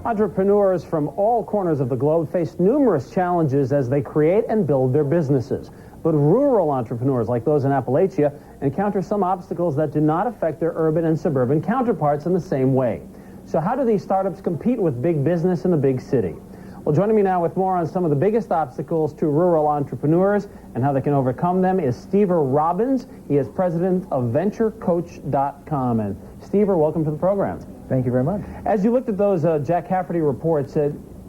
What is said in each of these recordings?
Entrepreneurs from all corners of the globe face numerous challenges as they create and build their businesses. But rural entrepreneurs, like those in Appalachia, encounter some obstacles that do not affect their urban and suburban counterparts in the same way. So how do these startups compete with big business in the big city? Well, joining me now with more on some of the biggest obstacles to rural entrepreneurs and how they can overcome them is Steve Robbins. He is president of VentureCoach.com. And Steve, welcome to the program. Thank you very much. As you looked at those Jack Cafferty reports,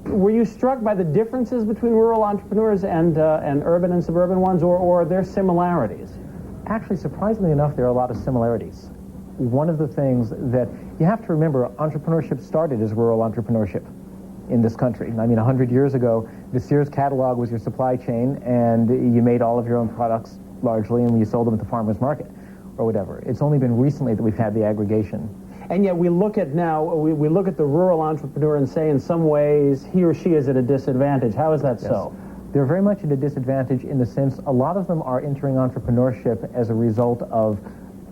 were you struck by the differences between rural entrepreneurs and urban and suburban ones, or are there similarities? Actually, surprisingly enough, there are a lot of similarities. One of the things that you have to remember, entrepreneurship started as rural entrepreneurship in this country. I mean, 100 years ago, the Sears catalog was your supply chain, and you made all of your own products largely, and you sold them at the farmer's market or whatever. It's only been recently that we've had the aggregation. And yet we look at now, we look at the rural entrepreneur and say in some ways he or she is at a disadvantage. How is that so? They're very much at a disadvantage in the sense a lot of them are entering entrepreneurship as a result of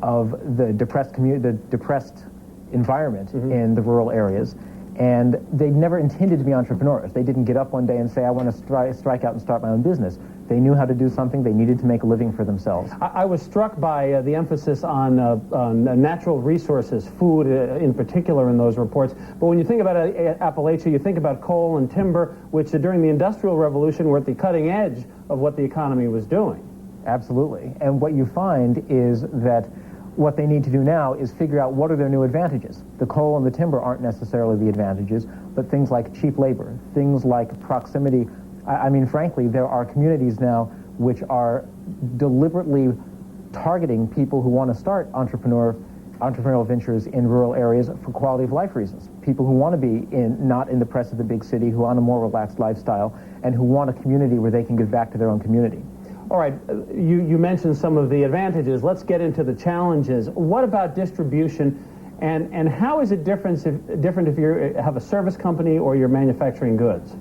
the depressed environment in the rural areas. And they never intended to be entrepreneurs. They didn't get up one day and say, I want to strike out and start my own business. They knew how to do something. They needed to make a living for themselves. I was struck by the emphasis on natural resources, food in particular in those reports. But when you think about Appalachia, you think about coal and timber, which during the Industrial Revolution were at the cutting edge of what the economy was doing. Absolutely. And what you find is that what they need to do now is figure out what are their new advantages. The coal and the timber aren't necessarily the advantages, but things like cheap labor, things like proximity. I mean, frankly, there are communities now which are deliberately targeting people who want to start entrepreneurial ventures in rural areas for quality of life reasons. People who want to be not in the press of the big city, who want a more relaxed lifestyle, and who want a community where they can give back to their own community. All right, you mentioned some of the advantages. Let's get into the challenges. What about distribution, and how is it different if you have a service company or you're manufacturing goods?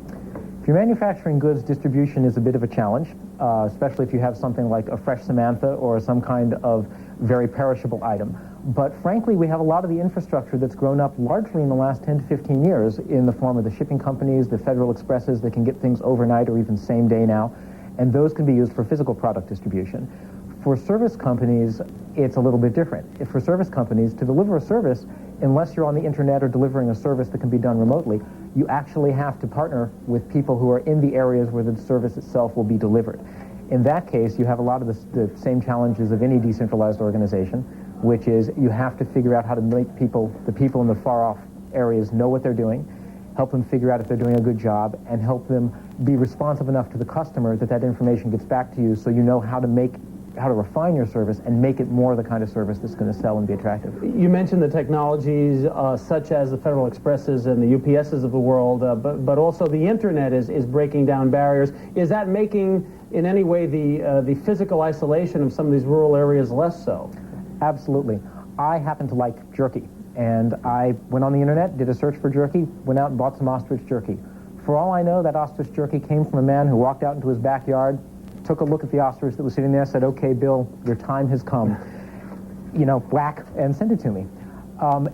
If you're manufacturing goods, distribution is a bit of a challenge, especially if you have something like a fresh Samantha or some kind of very perishable item. But frankly, we have a lot of the infrastructure that's grown up largely in the last 10 to 15 years in the form of the shipping companies, the Federal Expresses that can get things overnight or even same day now. And those can be used for physical product distribution. For service companies, it's a little bit different. For service companies, to deliver a service, unless you're on the internet or delivering a service that can be done remotely, you actually have to partner with people who are in the areas where the service itself will be delivered. In that case, you have a lot of the same challenges of any decentralized organization, which is you have to figure out how to make the people in the far-off areas know what they're doing, help them figure out if they're doing a good job, and help them be responsive enough to the customer that information gets back to you so you know how to refine your service and make it more the kind of service that's going to sell and be attractive. You mentioned the technologies such as the Federal Expresses and the UPSs of the world, but also the internet is breaking down barriers. Is that making, in any way, the physical isolation of some of these rural areas less so? Absolutely. I happen to like jerky. And I went on the internet, did a search for jerky, went out and bought some ostrich jerky. For all I know, that ostrich jerky came from a man who walked out into his backyard, took a look at the ostrich that was sitting there, said, okay, Bill, your time has come. Whack, and sent it to me.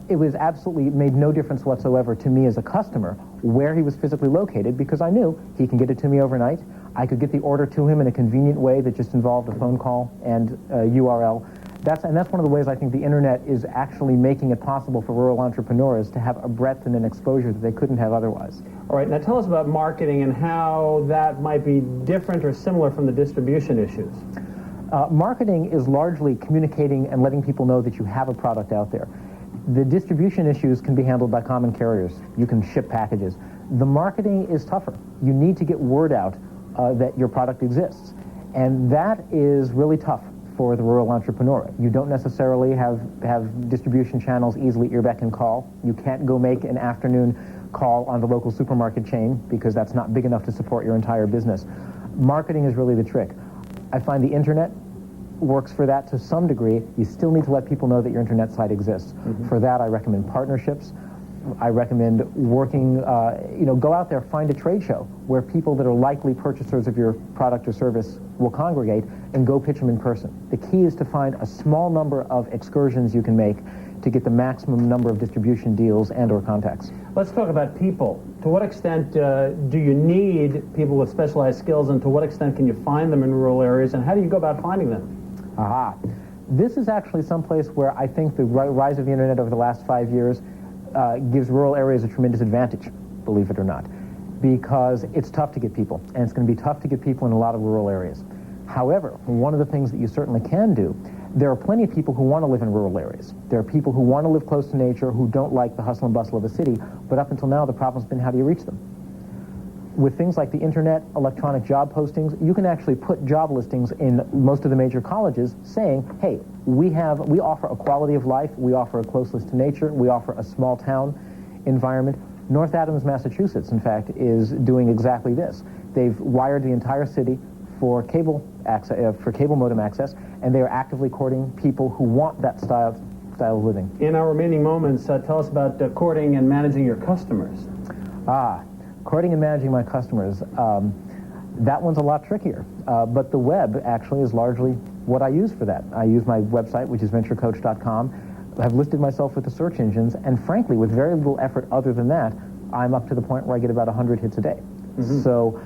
It was absolutely made no difference whatsoever to me as a customer where he was physically located because I knew he can get it to me overnight. I could get the order to him in a convenient way that just involved a phone call and a URL. That's one of the ways I think the internet is actually making it possible for rural entrepreneurs to have a breadth and an exposure that they couldn't have otherwise. All right, now tell us about marketing and how that might be different or similar from the distribution issues. Marketing is largely communicating and letting people know that you have a product out there. The distribution issues can be handled by common carriers. You can ship packages. The marketing is tougher. You need to get word out that your product exists. And that is really tough for the rural entrepreneur. You don't necessarily have distribution channels easily at your beck and call. You can't go make an afternoon call on the local supermarket chain because that's not big enough to support your entire business. Marketing is really the trick. I find the internet works for that to some degree. You still need to let people know that your internet site exists. For that, I recommend partnerships. I recommend working, go out there, find a trade show where people that are likely purchasers of your product or service will congregate and go pitch them in person. The key is to find a small number of excursions you can make to get the maximum number of distribution deals and or contacts. Let's talk about people. To what extent do you need people with specialized skills, and to what extent can you find them in rural areas, and how do you go about finding them? Aha. This is actually someplace where I think the rise of the internet over the last 5 years gives rural areas a tremendous advantage, believe it or not, because it's tough to get people, and it's going to be tough to get people in a lot of rural areas. However, one of the things that you certainly can do, there are plenty of people who want to live in rural areas. There are people who want to live close to nature, who don't like the hustle and bustle of a city, but up until now the problem's been, how do you reach them? With things like the internet, electronic job postings, you can actually put job listings in most of the major colleges saying, hey, we offer a quality of life, we offer a closeness to nature, we offer a small town environment. North Adams, Massachusetts, in fact, is doing exactly this. They've wired the entire city for cable modem access, and they are actively courting people who want that style of living. In our remaining moments, tell us about courting and managing your customers. Courting and managing my customers, that one's a lot trickier. But the web actually is largely what I use for that. I use my website, which is venturecoach.com. I've listed myself with the search engines, and frankly, with very little effort other than that, I'm up to the point where I get about 100 hits a day. Mm-hmm. So,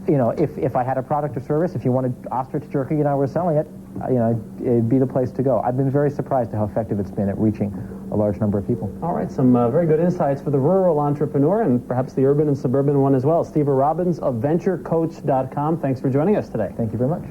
you know, if I had a product or service, if you wanted ostrich jerky and I were selling it, you know, it'd be the place to go. I've been very surprised at how effective it's been at reaching a large number of people. All right, some very good insights for the rural entrepreneur and perhaps the urban and suburban one as well. Steve Robbins of venturecoach.com. Thanks for joining us today. Thank you very much.